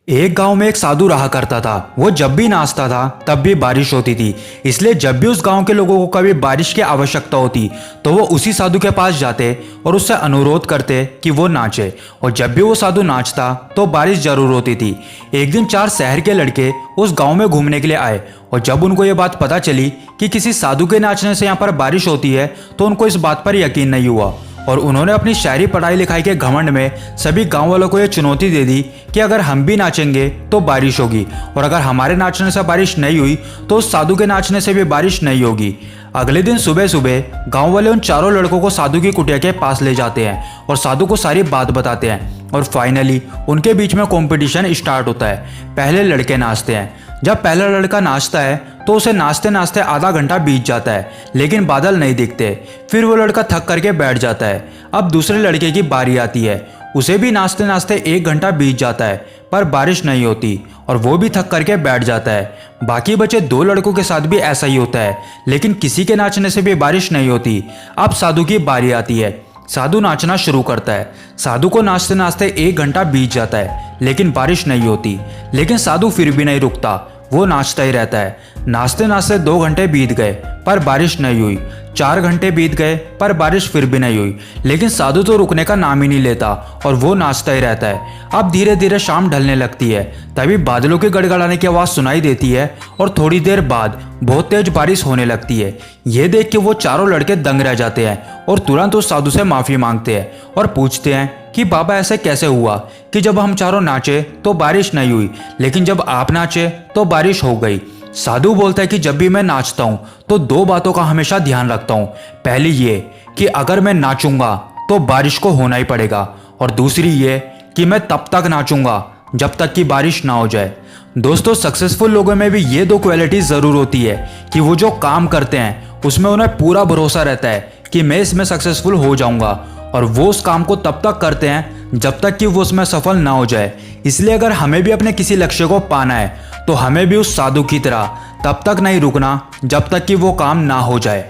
एक गांव में एक साधु रहा करता था। वो जब भी नाचता था तब भी बारिश होती थी। इसलिए जब भी उस गांव के लोगों को कभी बारिश की आवश्यकता होती तो वो उसी साधु के पास जाते और उससे अनुरोध करते कि वो नाचे। और जब भी वो साधु नाचता तो बारिश जरूर होती थी। एक दिन 4 शहर के लड़के उस गांव में घूमने के लिए आए और जब उनको ये बात पता चली कि किसी साधु के नाचने से यहाँ पर बारिश होती है तो उनको इस बात पर यकीन नहीं हुआ और उन्होंने अपनी शहरी पढ़ाई लिखाई के घमंड में सभी गांव वालों को ये चुनौती दे दी कि अगर हम भी नाचेंगे तो बारिश होगी और अगर हमारे नाचने से बारिश नहीं हुई तो उस साधु के नाचने से भी बारिश नहीं होगी। अगले दिन सुबह सुबह गांव वाले उन चारों लड़कों को साधु की कुटिया के पास ले जाते हैं और साधु को सारी बात बताते हैं और फाइनली उनके बीच में कंपटीशन स्टार्ट होता है। पहले लड़के नाचते हैं। जब पहला लड़का नाचता है तो उसे नाचते नाचते आधा घंटा बीत जाता है लेकिन बादल नहीं दिखते। फिर वो लड़का थक करके बैठ जाता है। अब दूसरे लड़के की बारी आती है। उसे भी नाचते नाचते 1 घंटा बीत जाता है पर बारिश नहीं होती और वो भी थक करके बैठ जाता है। बाकी बचे 2 लड़कों के साथ भी ऐसा ही होता है लेकिन किसी के नाचने से भी बारिश नहीं होती। अब साधु की बारी आती है। साधु नाचना शुरू करता है। साधु को नाचते नाचते 1 घंटा बीत जाता है लेकिन बारिश नहीं होती। लेकिन साधु फिर भी नहीं रुकता, वो नाचता ही रहता है। नाचते नाचते 2 घंटे बीत गए पर बारिश नहीं हुई। 4 घंटे बीत गए पर बारिश फिर भी नहीं हुई। लेकिन साधु तो रुकने का नाम ही नहीं लेता और वो नाचता ही रहता है। अब धीरे धीरे शाम ढलने लगती है। तभी बादलों के गड़गड़ाने की आवाज़ सुनाई देती है और थोड़ी देर बाद बहुत तेज बारिश होने लगती है। ये देख के वो चारों लड़के दंग रह जाते हैं और तुरंत उस साधु से माफ़ी मांगते हैं और पूछते हैं कि बाबा ऐसे कैसे हुआ कि जब हम चारों नाचे तो बारिश नहीं हुई लेकिन जब आप नाचे तो बारिश हो गई। साधु बोलता है कि जब भी मैं नाचता हूँ तो 2 बातों का हमेशा ध्यान रखता हूँ। पहली ये कि अगर मैं नाचूंगा तो बारिश को होना ही पड़ेगा और दूसरी ये कि मैं तब तक नाचूंगा जब तक कि बारिश ना हो जाए। दोस्तों, सक्सेसफुल लोगों में भी ये 2 क्वालिटीज ज़रूर होती है कि वो जो काम करते हैं उसमें उन्हें पूरा भरोसा रहता है कि मैं इसमें सक्सेसफुल हो जाऊंगा और वो उस काम को तब तक करते हैं जब तक कि वो उसमें सफल ना हो जाए। इसलिए अगर हमें भी अपने किसी लक्ष्य को पाना है तो हमें भी उस साधु की तरह तब तक नहीं रुकना जब तक कि वो काम ना हो जाए।